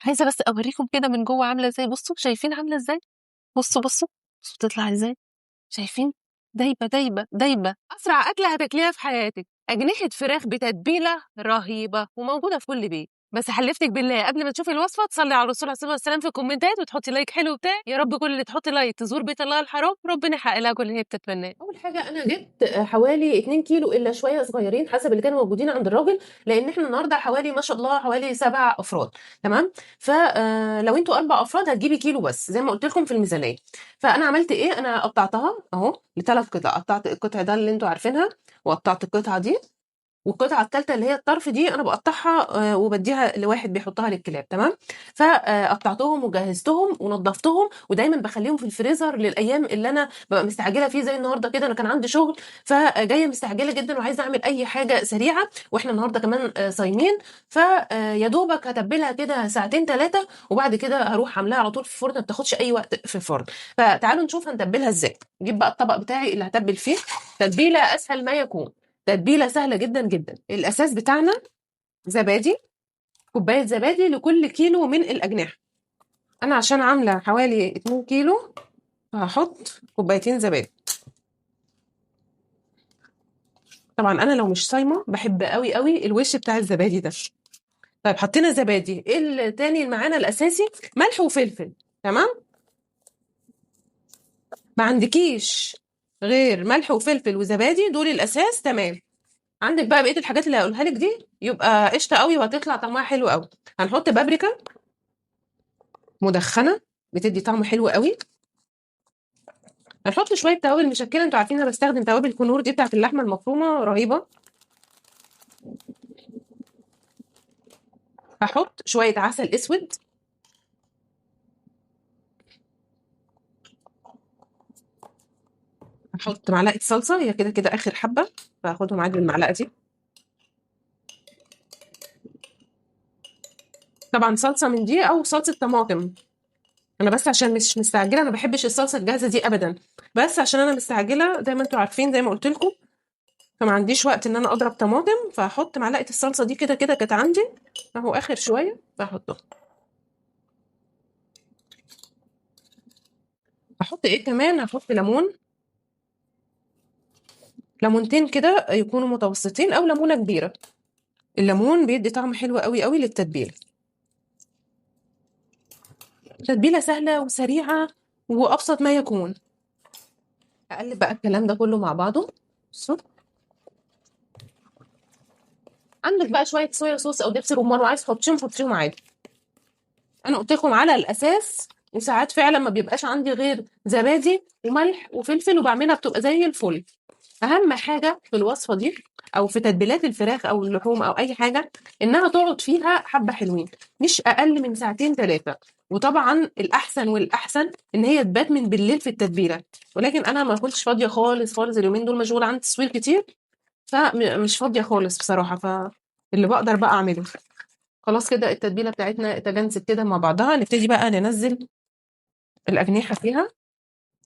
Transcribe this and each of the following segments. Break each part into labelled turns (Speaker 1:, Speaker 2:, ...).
Speaker 1: عايزة بس أوريكم كده من جوه عاملة ازاي. بصوا شايفين عاملة ازاي؟ بصوا بصوا بصوا تطلع ازاي. شايفين؟ دايبة دايبة دايبة. أسرع أكلة هتاكليها في حياتك، أجنحة فراخ بتتبيلة رهيبة وموجودة في كل بيت. بس حلفتك بالله قبل ما تشوفي الوصفة تصلي على الرسول عليه الصلاة والسلام في الكومنتات وتحطي لايك حلو بتاع. يا رب كل اللي تحطي لايك تزور بيت الله الحرام، ربنا يحقق لها كل اللي هي بتتمناه.
Speaker 2: اول حاجه انا جبت حوالي 2 كيلو الا شويه صغيرين حسب اللي كانوا موجودين عند الراجل، لان احنا النهارده حوالي ما شاء الله حوالي 7 افراد. تمام. فلو انتوا 4 افراد هتجيبي كيلو بس زي ما قلت لكم في الميزانيه. فانا عملت ايه؟ انا قطعتها اهو لثلاث قطع. قطعت القطع ده اللي انتوا عارفينها، وقطعت القطعه دي، والقطعه الثالثه اللي هي الطرف دي انا بقطعها وبديها لواحد بيحطها للكلاب. تمام. فقطعتهم وجهزتهم ونضفتهم، ودايما بخليهم في الفريزر للايام اللي انا ببقى مستعجله فيه. زي النهارده كده انا كان عندي شغل فجايه مستعجله جدا وعايزه اعمل اي حاجه سريعه، واحنا النهارده كمان صايمين. فيا دوبك هتبلها كده ساعتين ثلاثه، وبعد كده هروح عاملاها على طول في الفرن، ما بتاخدش اي وقت في الفرن. فتعالوا نشوف هنتبلها ازاي. نجيب بقى الطبق بتاعي اللي هتبل فيه. تتبيله اسهل ما يكون، تتبيله سهله جدا جدا. الاساس بتاعنا زبادي، كوبايه زبادي لكل كيلو من الاجنحه. انا عشان عامله حوالي 2 كيلو فهحط كوبايتين زبادي. طبعا انا لو مش صايمه بحب قوي قوي الوش بتاع الزبادي ده. طيب حطينا زبادي، ايه التاني معانا الاساسي؟ ملح وفلفل. تمام. ما عندكيش غير ملح وفلفل وزبادي دول الاساس، تمام. عندك بقى بقيه الحاجات اللي هقولها لك دي يبقى قشطه قوي وهتطلع طعمها حلو قوي. هنحط بابريكا مدخنه بتدي طعم حلو قوي. هنحط شويه توابل مشكله، انتوا عارفين انا بستخدم توابل كنور دي بتاعت اللحمه المفرومه رهيبه. هحط شويه عسل اسود. هحط معلقه صلصه، هي كده كده اخر حبه فهاخدهم عادي بالمعلقه دي. طبعا صلصه من دي او صلصه طماطم. انا بس عشان مش مستعجله، انا ما بحبش الصلصه الجاهزه دي ابدا، بس عشان انا مستعجله زي ما انتوا عارفين زي ما قلت لكم، فما عنديش وقت ان انا اضرب طماطم، فهحط معلقه الصلصه دي كده كده كانت عندي اهو اخر شويه فهحطها. هحط ايه كمان؟ هحط ليمون، ليمونتين كده يكونوا متوسطين او ليمونه كبيره. الليمون بيدي طعم حلو قوي قوي للتتبيله. تتبيله سهله وسريعه وابسط ما يكون. اقلب بقى الكلام ده كله مع بعضه. بصوا، عندك بقى شويه صويا صوص او دبس رمان وعايز تحطيهم حطيهم عادي. انا قلت لكم على الاساس، وساعات فعلا ما بيبقاش عندي غير زبادي وملح وفلفل وبعملها بتبقى زي الفل. اهم حاجه في الوصفه دي او في تتبيلات الفراخ او اللحوم او اي حاجه انها تقعد فيها حبه حلوين، مش اقل من ساعتين ثلاثه. وطبعا الاحسن والاحسن ان هي تبات من بالليل في التتبيله، ولكن انا ما كنتش فاضيه خالص خالص اليومين دول، مشغوله عندي تصوير كتير فمش فاضيه خالص بصراحه، فاللي بقدر بقى اعمله. خلاص كده التتبيله بتاعتنا اتجانست كده مع بعضها، نبتدي بقى ننزل الاجنحه فيها.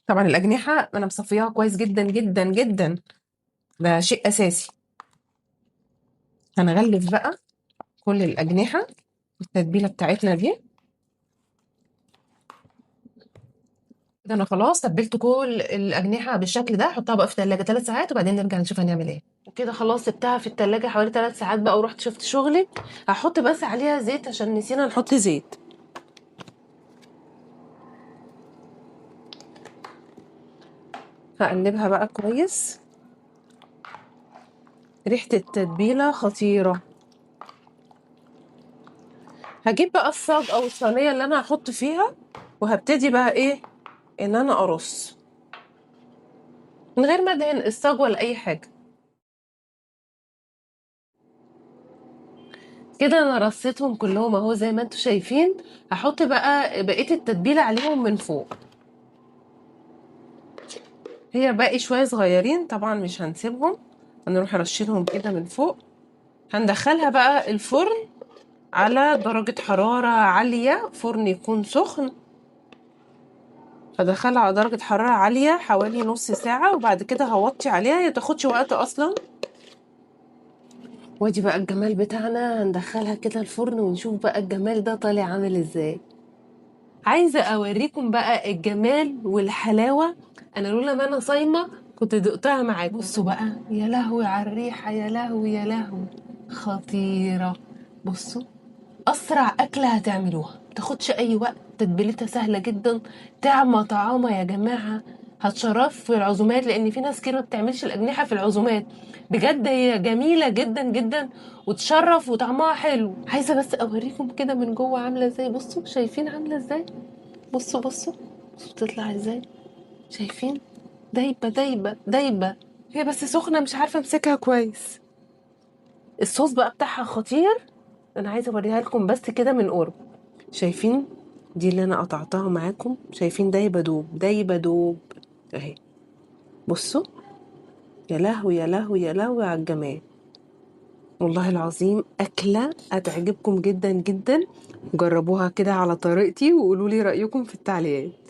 Speaker 2: طبعا الاجنحه انا مصفياها كويس جدا جدا جدا، ده شيء اساسي. هنغلف بقى كل الأجنحة التتبيلة بتاعتنا دي. كده أنا خلاص تبلت كل الأجنحة بالشكل ده. حطها بقى في التلاجة 3 ساعات وبعدين نرجع نشوف هنعمل ايه. وكده خلاص سبتها في التلاجة حوالي 3 ساعات بقى ورحت شفت شغلي. هحط بس عليها زيت عشان نسينا نحط زيت. هقلبها بقى كويس. ريحة التتبيلة خطيرة. هجيب بقى الصاج أو الصينية اللي أنا هحط فيها، وهبتدي بقى إيه؟ إن أنا أرص من غير ما أدهن الصاج ولا أي حاجة. كده انا رصيتهم كلهم اهو زي ما انتوا شايفين. هحط بقى بقيه التتبيله عليهم من فوق. هي باقي شويه صغيرين طبعا مش هنسيبهم، هنروح نرشلهم كده من فوق. هندخلها بقى الفرن على درجه حراره عاليه، فرن يكون سخن. هدخلها على درجه حراره عاليه حوالي نص ساعه، وبعد كده هوطي عليها، هي تاخدش وقت اصلا وادي بقى الجمال بتاعنا، هندخلها كده الفرن ونشوف بقى الجمال ده طالع عامل ازاي. عايزه اوريكم بقى الجمال والحلاوه. انا لولا ما انا صايمه كنت دقتها معاكم. بصوا بقى، يا لهوي على الريحه، يا لهوي يا لهوي، خطيره. بصوا، اسرع اكله هتعملوها، متاخدش اي وقت، تتبيلتها سهله جدا، طعمه طعامه يا جماعه. هتشرف في العزومات، لان في ناس كتير ما بتعملش الاجنحه في العزومات. بجد هي جميله جدا جدا وتشرف وطعمها حلو. عايزه بس اوريكم كده من جوه عامله ازاي. بصوا، شايفين عامله ازاي؟ بصوا بصوا بصوا بتطلع ازاي، شايفين؟ دايبه دايبه دايبه. هي بس سخنه، مش عارفه امسكها كويس. الصوص بقى بتاعها خطير. انا عايزه اوريها لكم بس كده من قرب. شايفين؟ دي اللي انا قطعتها معاكم، شايفين؟ دايبه دوب دايبه دوب اهي. بصوا، يا لهوي يا لهوي يا لهوي على الجمال. والله العظيم اكله هتعجبكم جدا جدا. جربوها كده على طريقتي وقولوا لي رايكم في التعليقات.